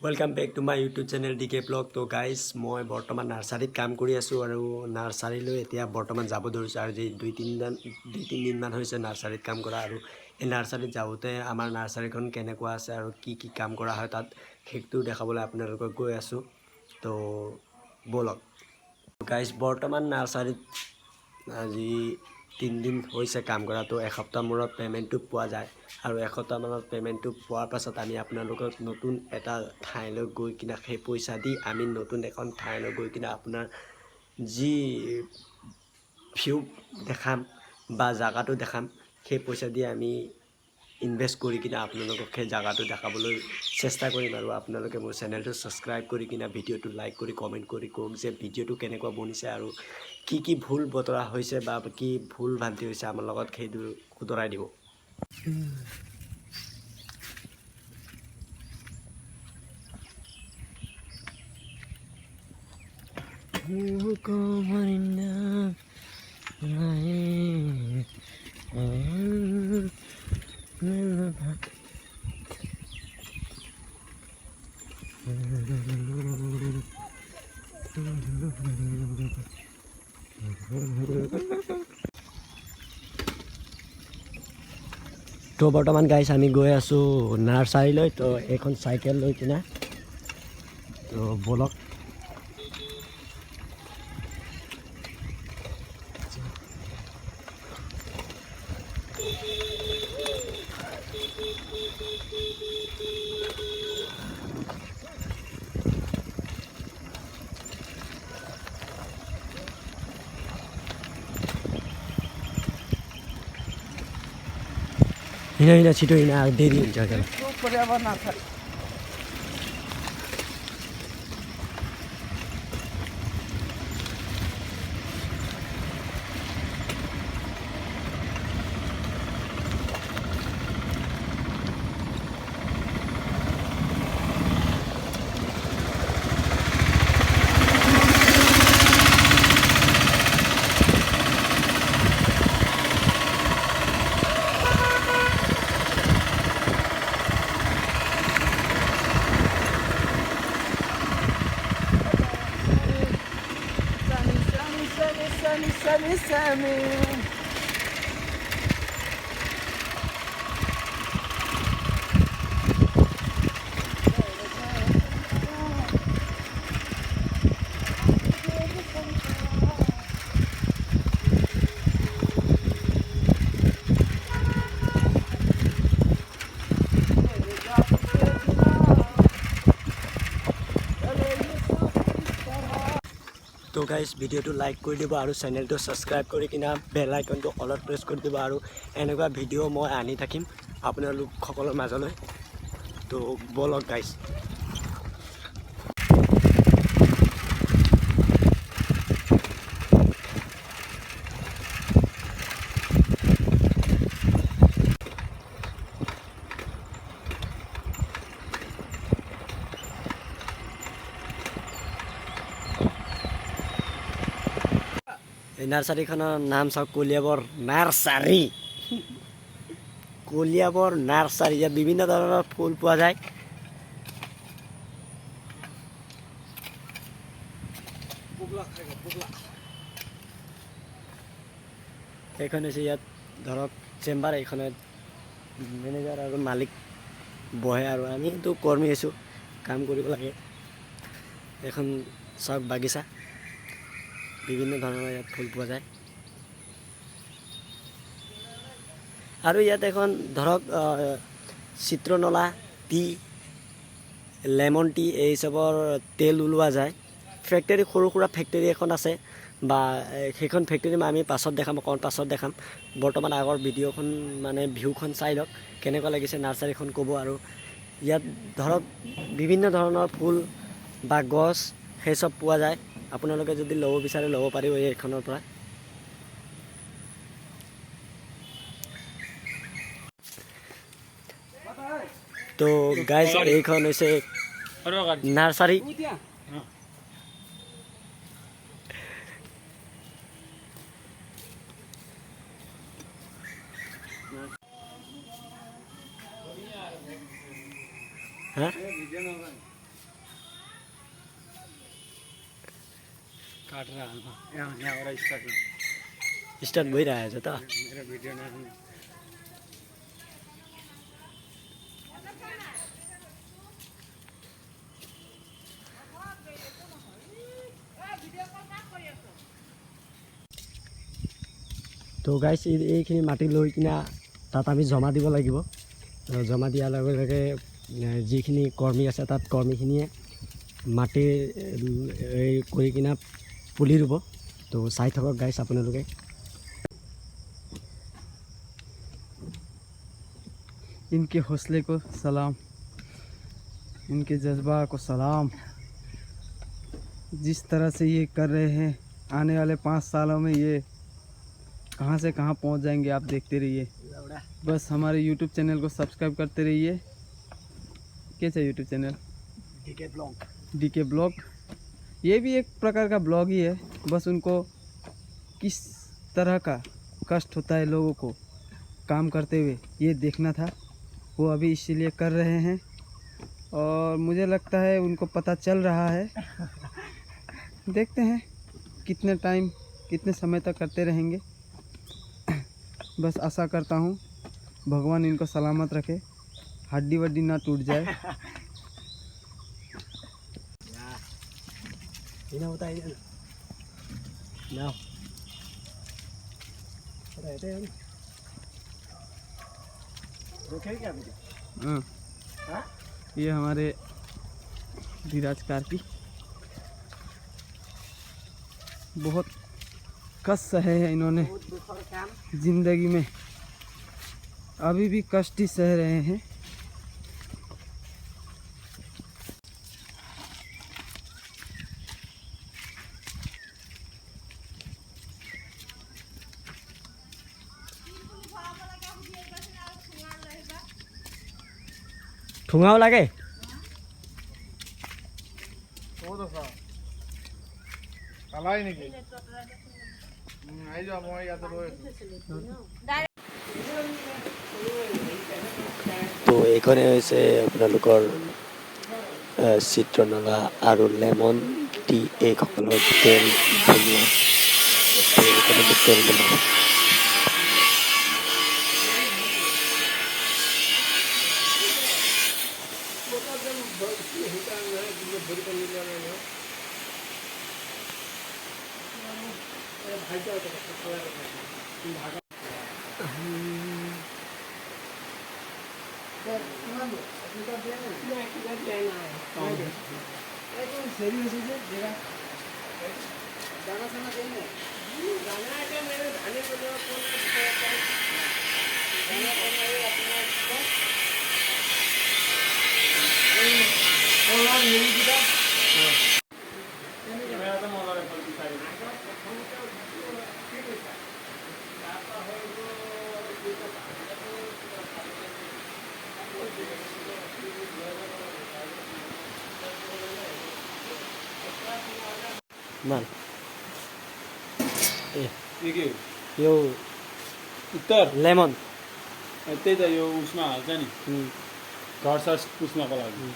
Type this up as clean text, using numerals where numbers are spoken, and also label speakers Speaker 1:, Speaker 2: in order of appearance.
Speaker 1: Welcome back to my YouTube channel DK blog. तो guys मैं बर्तमान नार्सारीत काम कर नार्सारील बर्तमान जा दुई तीन दिन मान नार्सारीत काम करा नार्सारीत जाते आमार नार्सारीखन केनेकुवा आछे आरु की काम करा है तत हेतु देखाबले आपनालोকক गई आसो। तो बोलक गाइज बर्तमान नार्सारीत আজি 3 दिन होइसे काम करा। तो एसप्ताह मूरत पेमेन्टটো पोৱা যায় और एसप्ताह माনত पेमेन्टটো पोৱাৰ पाছত आमी आपनालोকক नतुन एटा ठाইলৈ गई किना সেই পইচা দি आमी नतुन এখন ठाইলৈ गई किना आपनार जी ভিউ देखाम बा জাগাটো देखाम সেই পইচা দি आमी इनभेस्ट करी किना आपनालोকক সেই জাগাটো দেখাবলৈ চেষ্টা কৰিম আৰু আপোনালোকে মোৰ চেনেলটো সাবস্ক্ৰাইব কৰি কিনা ভিডিঅ'টো লাইক কৰি কমেন্ট কৰি কক যে ভিডিঅ'টো কেনেকুৱা বনিছে আৰু কি ভুল বতৰা হৈছে বা কি ভুল ভ্ৰান্তি হৈছে আমাৰ লগত সেইটো শুধৰাই দিব। तो बर्तमान गाइस आमी गई आसो नार्सारीলৈ। तो এখন साइकेल লৈ किना तो बोलक हिँड छिटो हिँड देरी हुन्छ क्या। तो गाइस भिडिओ लाइक कर दी और चैनल तो सब्सक्राइब कर किना बेल आइकन तो अलर्ट प्रेस कर दी और एनेकुवा भिडिओ मैं आनी थाकिम आपनालोक माजले। तो बोलक गाइस नार्सारीखনৰ नाम চাওক কলিয়াবৰ नार्सारी। কলিয়াবৰ नार्सारी ইয়াত বিভিন্ন ধৰণৰ ফুল পোৱা যায়। এইখন হৈছে ইয়াত ধৰক চেম্বাৰ, এইখনত মেনেজাৰ আৰু মালিক বহে আৰু আমিতো কৰ্মী আছোঁ, কাম কৰিব লাগে। এখন চাওক বাগিচা, বিভিন্ন ধৰণৰ ইয়াত ফুল পোৱা যায়। আৰু ইয়াত এখন ধৰক চিত্ৰনলা টি, লেমন টি এই চবৰ তেল ওলোৱা যায়। ফেক্টৰী সৰু সুৰা ফেক্টৰী এখন আছে বা সেইখন ফেক্টৰী আমি পাছত দেখাম, অকণ পাছত দেখাম। বৰ্তমান আগৰ ভিডিঅ'খন মানে ভিউখন চাই লওক কেনেকুৱা লাগিছে নাৰ্সাৰীখন ক'ব। আৰু ইয়াত ধৰক বিভিন্ন ধৰণৰ ফুল বা গছ সেই সব পোৱা যায়। আপোনালোকে যদি ল'ব বিচাৰে ল'ব পাৰিব এইখনৰ পৰা। তো গাইজ এইখন হৈছে নাৰ্সাৰী।
Speaker 2: काट रहा हूँ यहाँ
Speaker 1: स्टार्ट भइरहेछ त
Speaker 2: मेरो भिडियो नहाल्नु।
Speaker 1: তো গাইছ এইখিনি মাটি লৈ কিনে তাত আমি জমা দিব লাগিব। জমা দিয়াৰ লগে লগে যিখিনি কৰ্মী আছে তাত কৰ্মীখিনিয়ে মাটি এই কৰি কিনে পুলি ৰুব। তো চাই থাকক গাইছ আপোনালোকে।
Speaker 2: इनके हौसले को सलाम, इनके जज्बा को सलाम। जिस तरह से ये कर रहे हैं, आने वाले 5 सालों में ये कहाँ से कहाँ पहुँच जाएंगे, आप देखते रहिए। बस हमारे YouTube चैनल को सब्सक्राइब करते रहिए। कैसा YouTube चैनल? DK blog. ये भी एक प्रकार का ब्लॉग ही है। बस उनको किस तरह का कष्ट होता है लोगों को काम करते हुए, ये देखना था। वो अभी इसीलिए कर रहे हैं और मुझे लगता है उनको पता चल रहा है। देखते हैं कितने टाइम कितने समय तक करते रहेंगे। बस आशा करता हूँ भगवान इनको सलामत रखे, हड्डी वड्डी ना टूट जाए। हाँ, ये हमारे धीराज कार्की बहुत कष्ट सहे है इन्होंने जिंदगी में, अभी भी कष्ट ही सह रहे हैं।
Speaker 1: ঠুঙাও লাগে। তো এইখনে হৈছে আপোনালোকৰ চিত্ৰনলা আৰু লেমন টি এইসকলৰ তেল বনোৱা। এইখনতে তেল বনোৱা। मान
Speaker 3: यो के हो?
Speaker 1: यो
Speaker 3: उत्तर
Speaker 1: लेमन।
Speaker 3: त्यही त यो उसमा हाल्छ नि घर सर पुस्नको लागि।